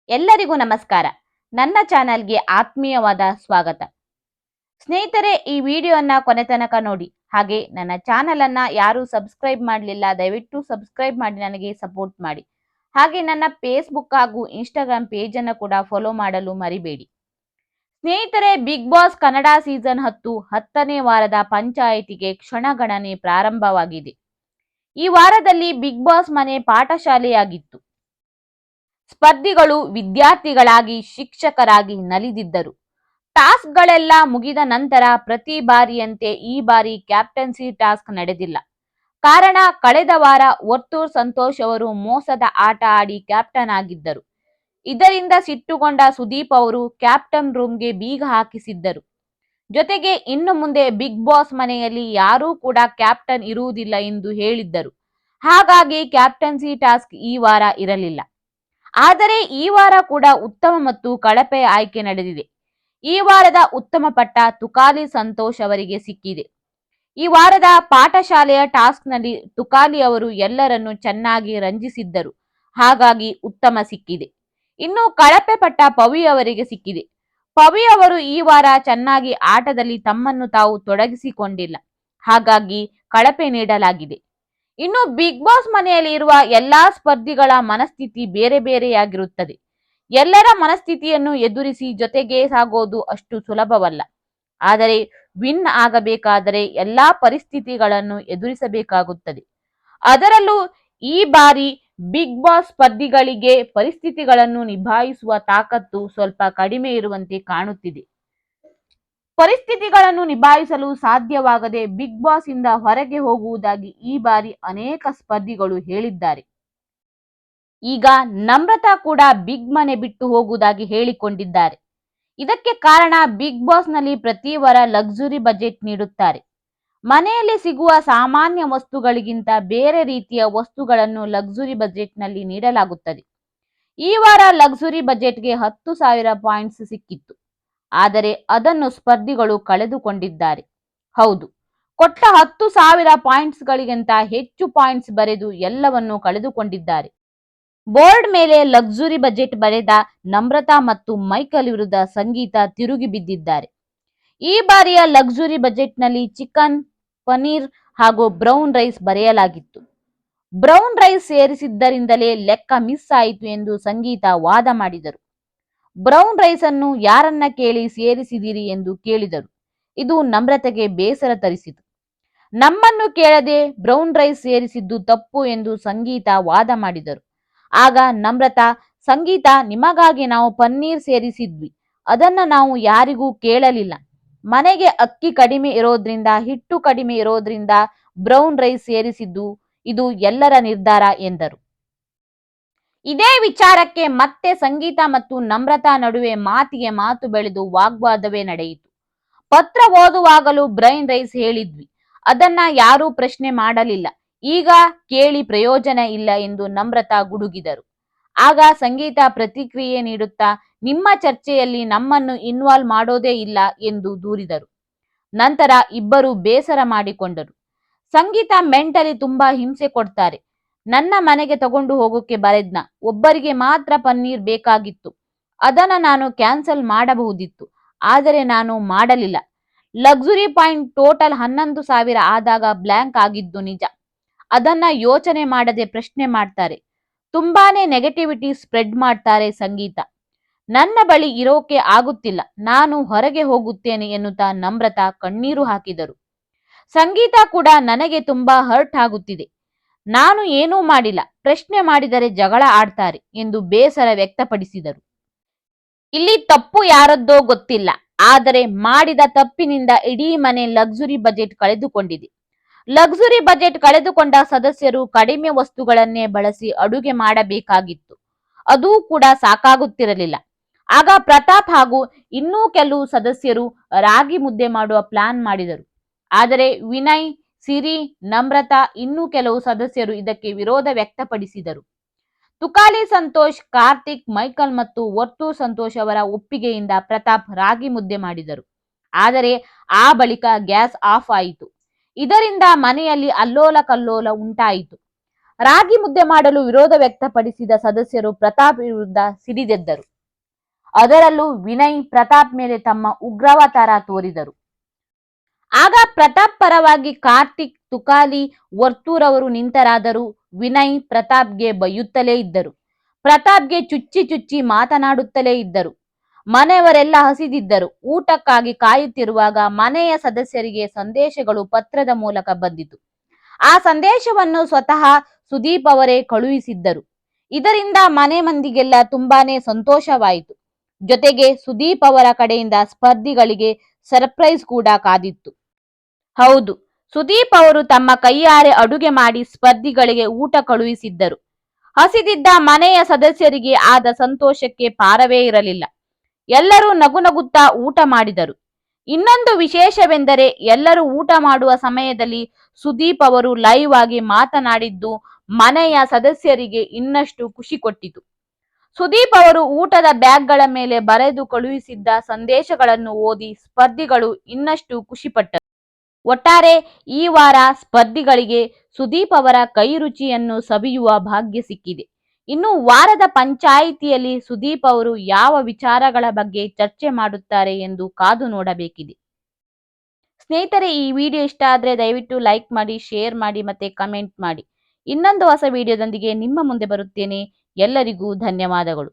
ಎಲ್ಲರಿಗೂ ನಮಸ್ಕಾರ. ನನ್ನ ಚಾನಲ್ಗೆ ಆತ್ಮೀಯವಾದ ಸ್ವಾಗತ. ಸ್ನೇಹಿತರೆ, ಈ ವಿಡಿಯೋನ ಕೊನೆ ತನಕ ನೋಡಿ. ಹಾಗೆ ನನ್ನ ಚಾನಲ್ ಅನ್ನ ಯಾರು ಸಬ್ಸ್ಕ್ರೈಬ್ ಮಾಡಲಿಲ್ಲ, ದಯವಿಟ್ಟು ಸಬ್ಸ್ಕ್ರೈಬ್ ಮಾಡಿ ನನಗೆ ಸಪೋರ್ಟ್ ಮಾಡಿ. ಹಾಗೆ ನನ್ನ ಫೇಸ್ಬುಕ್ ಹಾಗೂ ಇನ್ಸ್ಟಾಗ್ರಾಮ್ ಪೇಜ್ ಅನ್ನು ಕೂಡ ಫಾಲೋ ಮಾಡಲು ಮರಿಬೇಡಿ. ಸ್ನೇಹಿತರೆ, ಬಿಗ್ ಬಾಸ್ ಕನ್ನಡ ಸೀಸನ್ 10 10ನೇ ವಾರದ ಪಂಚಾಯಿತಿಗೆ ಕ್ಷಣಗಣನೆ ಪ್ರಾರಂಭವಾಗಿದೆ. ಈ ವಾರದಲ್ಲಿ ಬಿಗ್ ಬಾಸ್ ಮನೆ ಪಾಠಶಾಲೆಯಾಗಿತ್ತು. ಸ್ಪರ್ಧಿಗಳು ವಿದ್ಯಾರ್ಥಿಗಳಾಗಿ ಶಿಕ್ಷಕರಾಗಿ ನಲಿದಿದ್ದರು. ಟಾಸ್ಕ್ಗಳೆಲ್ಲ ಮುಗಿದ ನಂತರ ಪ್ರತಿ ಬಾರಿಯಂತೆ ಈ ಬಾರಿ ಕ್ಯಾಪ್ಟನ್ಸಿ ಟಾಸ್ಕ್ ನಡೆದಿಲ್ಲ. ಕಾರಣ, ಕಳೆದ ವಾರ ವರ್ತೂರ್ ಸಂತೋಷ್ ಅವರು ಮೋಸದ ಆಟ ಆಡಿ ಕ್ಯಾಪ್ಟನ್ ಆಗಿದ್ದರು. ಇದರಿಂದ ಸಿಟ್ಟುಗೊಂಡ ಸುದೀಪ್ ಅವರು ಕ್ಯಾಪ್ಟನ್ ರೂಮ್ಗೆ ಬೀಗ ಹಾಕಿಸಿದ್ದರು. ಜೊತೆಗೆ ಇನ್ನು ಮುಂದೆ ಬಿಗ್ ಬಾಸ್ ಮನೆಯಲ್ಲಿ ಯಾರೂ ಕೂಡ ಕ್ಯಾಪ್ಟನ್ ಇರುವುದಿಲ್ಲ ಎಂದು ಹೇಳಿದ್ದರು. ಹಾಗಾಗಿ ಕ್ಯಾಪ್ಟನ್ಸಿ ಟಾಸ್ಕ್ ಈ ವಾರ ಇರಲಿಲ್ಲ. ಆದರೆ ಈ ವಾರ ಕೂಡ ಉತ್ತಮ ಮತ್ತು ಕಳಪೆ ಆಯ್ಕೆ ನಡೆದಿದೆ. ಈ ವಾರದ ಉತ್ತಮ ಪಟ್ಟ ತುಕಾಲಿ ಸಂತೋಷ್ ಅವರಿಗೆ ಸಿಕ್ಕಿದೆ. ಈ ವಾರದ ಪಾಠಶಾಲೆಯ ಟಾಸ್ಕ್ನಲ್ಲಿ ತುಕಾಲಿ ಅವರು ಎಲ್ಲರನ್ನು ಚೆನ್ನಾಗಿ ರಂಜಿಸಿದ್ದರು. ಹಾಗಾಗಿ ಉತ್ತಮ ಸಿಕ್ಕಿದೆ. ಇನ್ನು ಕಳಪೆ ಪಟ್ಟ ಪವಿ ಅವರಿಗೆ ಸಿಕ್ಕಿದೆ. ಪವಿ ಅವರು ಈ ವಾರ ಚೆನ್ನಾಗಿ ಆಟದಲ್ಲಿ ತಮ್ಮನ್ನು ತಾವು ತೊಡಗಿಸಿಕೊಂಡಿಲ್ಲ. ಹಾಗಾಗಿ ಕಳಪೆ ನೀಡಲಾಗಿದೆ. ಇನ್ನು ಬಿಗ್ ಬಾಸ್ ಮನೆಯಲ್ಲಿ ಇರುವ ಎಲ್ಲಾ ಸ್ಪರ್ಧಿಗಳ ಮನಸ್ಥಿತಿ ಬೇರೆ ಬೇರೆಯಾಗಿರುತ್ತದೆ. ಎಲ್ಲರ ಮನಸ್ಥಿತಿಯನ್ನು ಎದುರಿಸಿ ಜೊತೆಗೆ ಸಾಗೋದು ಅಷ್ಟು ಸುಲಭವಲ್ಲ. ಆದರೆ ವಿನ್ ಆಗಬೇಕಾದರೆ ಎಲ್ಲಾ ಪರಿಸ್ಥಿತಿಗಳನ್ನು ಎದುರಿಸಬೇಕಾಗುತ್ತದೆ. ಅದರಲ್ಲೂ ಈ ಬಾರಿ ಬಿಗ್ ಬಾಸ್ ಸ್ಪರ್ಧಿಗಳಿಗೆ ಪರಿಸ್ಥಿತಿಗಳನ್ನು ನಿಭಾಯಿಸುವ ತಾಕತ್ತು ಸ್ವಲ್ಪ ಕಡಿಮೆ ಇರುವಂತೆ ಕಾಣುತ್ತಿದೆ. ಪರಿಸ್ಥಿತಿಗಳನ್ನು ನಿಭಾಯಿಸಲು ಸಾಧ್ಯವಾಗದೆ ಬಿಗ್ ಬಾಸ್ ಇಂದ ಹೊರಗೆ ಹೋಗುವುದಾಗಿ ಈ ಬಾರಿ ಅನೇಕ ಸ್ಪರ್ಧಿಗಳು ಹೇಳಿದ್ದಾರೆ. ಈಗ ನಮ್ರತಾ ಕೂಡ ಬಿಗ್ ಮನೆ ಬಿಟ್ಟು ಹೋಗುವುದಾಗಿ ಹೇಳಿಕೊಂಡಿದ್ದಾರೆ. ಇದಕ್ಕೆ ಕಾರಣ, ಬಿಗ್ ಬಾಸ್ ನಲ್ಲಿ ಪ್ರತಿ ವಾರ ಲಕ್ಸುರಿ ಬಜೆಟ್ ನೀಡುತ್ತಾರೆ. ಮನೆಯಲ್ಲಿ ಸಿಗುವ ಸಾಮಾನ್ಯ ವಸ್ತುಗಳಿಗಿಂತ ಬೇರೆ ರೀತಿಯ ವಸ್ತುಗಳನ್ನು ಲಕ್ಸುರಿ ಬಜೆಟ್ ನಲ್ಲಿ ನೀಡಲಾಗುತ್ತದೆ. ಈ ವಾರ ಲಕ್ಸುರಿ ಬಜೆಟ್ಗೆ 10,000 ಪಾಯಿಂಟ್ಸ್ ಸಿಕ್ಕಿತ್ತು. ಆದರೆ ಅದನ್ನು ಸ್ಪರ್ಧಿಗಳು ಕಳೆದುಕೊಂಡಿದ್ದಾರೆ. ಹೌದು, ಕೊಟ್ಟ 10,000 ಪಾಯಿಂಟ್ಸ್ಗಳಿಗಿಂತ ಹೆಚ್ಚು ಪಾಯಿಂಟ್ಸ್ ಬರೆದು ಎಲ್ಲವನ್ನೂ ಕಳೆದುಕೊಂಡಿದ್ದಾರೆ. ಬೋರ್ಡ್ ಮೇಲೆ ಲಕ್ಸುರಿ ಬಜೆಟ್ ಬರೆದ ನಮ್ರತಾ ಮತ್ತು ಮೈಕಲ್ ವಿರುದ್ಧ ಸಂಗೀತ ತಿರುಗಿ ಬಿದ್ದಿದ್ದಾರೆ. ಈ ಬಾರಿಯ ಲಕ್ಸುರಿ ಬಜೆಟ್ನಲ್ಲಿ ಚಿಕನ್, ಪನೀರ್ ಹಾಗೂ ಬ್ರೌನ್ ರೈಸ್ ಬರೆಯಲಾಗಿತ್ತು. ಬ್ರೌನ್ ರೈಸ್ ಸೇರಿಸಿದ್ದರಿಂದಲೇ ಲೆಕ್ಕ ಮಿಸ್ ಆಯಿತು ಎಂದು ಸಂಗೀತ ವಾದ ಮಾಡಿದರು. ಬ್ರೌನ್ ರೈಸ್ ಅನ್ನು ಯಾರನ್ನ ಕೇಳಿ ಸೇರಿಸಿದಿರಿ ಎಂದು ಕೇಳಿದರು. ಇದು ನಮ್ರತೆಗೆ ಬೇಸರ ತರಿಸಿತು. ನಮ್ಮನ್ನು ಕೇಳದೆ ಬ್ರೌನ್ ರೈಸ್ ಸೇರಿಸಿದ್ದು ತಪ್ಪು ಎಂದು ಸಂಗೀತ ವಾದ ಮಾಡಿದರು. ಆಗ ನಮ್ರತಾ, ಸಂಗೀತ, ನಿಮಗಾಗಿ ನಾವು ಪನ್ನೀರ್ ಸೇರಿಸಿದ್ವಿ, ಅದನ್ನ ನಾವು ಯಾರಿಗೂ ಕೇಳಲಿಲ್ಲ. ಮನೆಗೆ ಅಕ್ಕಿ ಕಡಿಮೆ ಇರೋದ್ರಿಂದ, ಹಿಟ್ಟು ಕಡಿಮೆ ಇರೋದ್ರಿಂದ ಬ್ರೌನ್ ರೈಸ್ ಸೇರಿಸಿದ್ದು, ಇದು ಎಲ್ಲರ ನಿರ್ಧಾರ ಎಂದರು. ಇದೇ ವಿಚಾರಕ್ಕೆ ಮತ್ತೆ ಸಂಗೀತ ಮತ್ತು ನಮ್ರತಾ ನಡುವೆ ಮಾತಿಗೆ ಮಾತು ಬೆಳೆದು ವಾಗ್ವಾದವೇ ನಡೆಯಿತು. ಪತ್ರ ಓದುವಾಗಲೂ ಬ್ರೌನ್ ರೈಸ್ ಹೇಳಿದ್ವಿ, ಅದನ್ನ ಯಾರೂ ಪ್ರಶ್ನೆ ಮಾಡಲಿಲ್ಲ, ಈಗ ಕೇಳಿ ಪ್ರಯೋಜನ ಇಲ್ಲ ಎಂದು ನಮ್ರತಾ ಗುಡುಗಿದರು. ಆಗ ಸಂಗೀತ ಪ್ರತಿಕ್ರಿಯೆ ನೀಡುತ್ತಾ, ನಿಮ್ಮ ಚರ್ಚೆಯಲ್ಲಿ ನಮ್ಮನ್ನು ಇನ್ವಾಲ್ವ್ ಮಾಡೋದೇ ಇಲ್ಲ ಎಂದು ದೂರಿದರು. ನಂತರ ಇಬ್ಬರು ಬೇಸರ ಮಾಡಿಕೊಂಡರು. ಸಂಗೀತ ಮೆಂಟಲಿ ತುಂಬಾ ಹಿಂಸೆ ಕೊಡ್ತಾರೆ. ನನ್ನ ಮನೆಗೆ ತಗೊಂಡು ಹೋಗೋಕೆ ಬರೆದ್ನ, ಒಬ್ಬರಿಗೆ ಮಾತ್ರ ಪನ್ನೀರ್ ಬೇಕಾಗಿತ್ತು, ಅದನ್ನ ನಾನು ಕ್ಯಾನ್ಸಲ್ ಮಾಡಬಹುದಿತ್ತು, ಆದರೆ ನಾನು ಮಾಡಲಿಲ್ಲ. ಲಕ್ಸುರಿ ಪಾಯಿಂಟ್ ಟೋಟಲ್ 11,000 ಆದಾಗ ಬ್ಲ್ಯಾಂಕ್ ಆಗಿದ್ದು ನಿಜ. ಅದನ್ನ ಯೋಚನೆ ಮಾಡದೆ ಪ್ರಶ್ನೆ ಮಾಡ್ತಾರೆ. ತುಂಬಾನೇ ನೆಗೆಟಿವಿಟಿ ಸ್ಪ್ರೆಡ್ ಮಾಡ್ತಾರೆ ಸಂಗೀತ. ನನ್ನ ಬಳಿ ಇರೋಕೆ ಆಗುತ್ತಿಲ್ಲ, ನಾನು ಹೊರಗೆ ಹೋಗುತ್ತೇನೆ ಎನ್ನುತ್ತಾ ನಮ್ರತಾ ಕಣ್ಣೀರು ಹಾಕಿದರು. ಸಂಗೀತ ಕೂಡ, ನನಗೆ ತುಂಬಾ ಹರ್ಟ್ ಆಗುತ್ತಿದೆ, ನಾನು ಏನೂ ಮಾಡಿಲ್ಲ, ಪ್ರಶ್ನೆ ಮಾಡಿದರೆ ಜಗಳ ಆಡ್ತಾರೆ ಎಂದು ಬೇಸರ ವ್ಯಕ್ತಪಡಿಸಿದರು. ಇಲ್ಲಿ ತಪ್ಪು ಯಾರದ್ದೋ ಗೊತ್ತಿಲ್ಲ, ಆದರೆ ಮಾಡಿದ ತಪ್ಪಿನಿಂದ ಇಡೀ ಮನೆ ಲಕ್ಸುರಿ ಬಜೆಟ್ ಕಳೆದುಕೊಂಡಿದೆ. ಲಕ್ಸುರಿ ಬಜೆಟ್ ಕಳೆದುಕೊಂಡ ಸದಸ್ಯರು ಕಡಿಮೆ ವಸ್ತುಗಳನ್ನೇ ಬಳಸಿ ಅಡುಗೆ ಮಾಡಬೇಕಾಗಿತ್ತು. ಅದೂ ಕೂಡ ಸಾಕಾಗುತ್ತಿರಲಿಲ್ಲ. ಆಗ ಪ್ರತಾಪ್ ಹಾಗೂ ಇನ್ನೂ ಕೆಲವು ಸದಸ್ಯರು ರಾಗಿ ಮುದ್ದೆ ಮಾಡುವ ಪ್ಲಾನ್ ಮಾಡಿದರು. ಆದರೆ ವಿನಯ್, ಸಿರಿ, ನಮ್ರತಾ ಇನ್ನೂ ಕೆಲವು ಸದಸ್ಯರು ಇದಕ್ಕೆ ವಿರೋಧ ವ್ಯಕ್ತಪಡಿಸಿದರು. ತುಕಾಲಿ ಸಂತೋಷ್, ಕಾರ್ತಿಕ್, ಮೈಕಲ್ ಮತ್ತು ವರ್ತೂರ್ ಸಂತೋಷ್ ಅವರ ಒಪ್ಪಿಗೆಯಿಂದ ಪ್ರತಾಪ್ ರಾಗಿ ಮುದ್ದೆ ಮಾಡಿದರು. ಆದರೆ ಆ ಬಳಿಕ ಗ್ಯಾಸ್ ಆಫ್ ಆಯಿತು. ಇದರಿಂದ ಮನೆಯಲ್ಲಿ ಅಲ್ಲೋಲ ಕಲ್ಲೋಲ ಉಂಟಾಯಿತು. ರಾಗಿ ಮುದ್ದೆ ಮಾಡಲು ವಿರೋಧ ವ್ಯಕ್ತಪಡಿಸಿದ ಸದಸ್ಯರು ಪ್ರತಾಪ್ ವಿರುದ್ಧ ಸಿಡಿದೆದ್ದರು. ಅದರಲ್ಲೂ ವಿನಯ್ ಪ್ರತಾಪ್ ಮೇಲೆ ತಮ್ಮ ಉಗ್ರವತಾರ ತೋರಿದರು. ಆಗ ಪ್ರತಾಪ್ ಪರವಾಗಿ ಕಾರ್ತಿಕ್, ತುಕಾಲಿ, ವರ್ತೂರ್ ಅವರು ನಿಂತರಾದರೂ ವಿನಯ್ ಪ್ರತಾಪ್ಗೆ ಬೈಯುತ್ತಲೇ ಇದ್ದರು. ಪ್ರತಾಪ್ಗೆ ಚುಚ್ಚಿ ಚುಚ್ಚಿ ಮಾತನಾಡುತ್ತಲೇ ಇದ್ದರು. ಮನೆಯವರೆಲ್ಲ ಹಸಿದಿದ್ದರು. ಊಟಕ್ಕಾಗಿ ಕಾಯುತ್ತಿರುವಾಗ ಮನೆಯ ಸದಸ್ಯರಿಗೆ ಸಂದೇಶಗಳು ಪತ್ರದ ಮೂಲಕ ಬಂದಿತು. ಆ ಸಂದೇಶವನ್ನು ಸ್ವತಃ ಸುದೀಪ್ ಅವರೇ ಕಳುಹಿಸಿದ್ದರು. ಇದರಿಂದ ಮನೆ ಮಂದಿಗೆಲ್ಲ ತುಂಬಾನೇ ಸಂತೋಷವಾಯಿತು. ಜೊತೆಗೆ ಸುದೀಪ್ ಅವರ ಕಡೆಯಿಂದ ಸ್ಪರ್ಧಿಗಳಿಗೆ ಸರ್ಪ್ರೈಸ್ ಕೂಡ ಕಾದಿತ್ತು. ಹೌದು, ಸುದೀಪ್ ಅವರು ತಮ್ಮ ಕೈಯಾರೆ ಅಡುಗೆ ಮಾಡಿ ಸ್ಪರ್ಧಿಗಳಿಗೆ ಊಟ ಕಳುಹಿಸಿದ್ದರು. ಹಸಿದಿದ್ದ ಮನೆಯ ಸದಸ್ಯರಿಗೆ ಆದ ಸಂತೋಷಕ್ಕೆ ಪಾರವೇ ಇರಲಿಲ್ಲ. ಎಲ್ಲರೂ ನಗುನಗುತ್ತಾ ಊಟ ಮಾಡಿದರು. ಇನ್ನೊಂದು ವಿಶೇಷವೆಂದರೆ ಎಲ್ಲರೂ ಊಟ ಮಾಡುವ ಸಮಯದಲ್ಲಿ ಸುದೀಪ್ ಅವರು ಲೈವ್ ಆಗಿ ಮಾತನಾಡಿದ್ದು ಮನೆಯ ಸದಸ್ಯರಿಗೆ ಇನ್ನಷ್ಟು ಖುಷಿ ಕೊಟ್ಟಿತು. ಸುದೀಪ್ ಅವರು ಊಟದ ಬ್ಯಾಗ್ಗಳ ಮೇಲೆ ಬರೆದು ಕಳುಹಿಸಿದ್ದ ಸಂದೇಶಗಳನ್ನು ಓದಿ ಸ್ಪರ್ಧಿಗಳು ಇನ್ನಷ್ಟು ಖುಷಿಪಟ್ಟರು. ಒಟ್ಟಾರೆ ಈ ವಾರ ಸ್ಪರ್ಧಿಗಳಿಗೆ ಸುದೀಪ್ ಅವರ ಕೈ ರುಚಿಯನ್ನು ಸವಿಯುವ ಭಾಗ್ಯ ಸಿಕ್ಕಿದೆ. ಇನ್ನು ವಾರದ ಪಂಚಾಯಿತಿಯಲ್ಲಿ ಸುದೀಪ್ ಅವರು ಯಾವ ವಿಚಾರಗಳ ಬಗ್ಗೆ ಚರ್ಚೆ ಮಾಡುತ್ತಾರೆ ಎಂದು ಕಾದು ನೋಡಬೇಕಿದೆ. ಸ್ನೇಹಿತರೆ, ಈ ವಿಡಿಯೋ ಇಷ್ಟ ಆದರೆ ದಯವಿಟ್ಟು ಲೈಕ್ ಮಾಡಿ, ಶೇರ್ ಮಾಡಿ ಮತ್ತೆ ಕಮೆಂಟ್ ಮಾಡಿ. ಇನ್ನೊಂದು ಹೊಸ ವಿಡಿಯೋದೊಂದಿಗೆ ನಿಮ್ಮ ಮುಂದೆ ಬರುತ್ತೇನೆ. ಎಲ್ಲರಿಗೂ ಧನ್ಯವಾದಗಳು.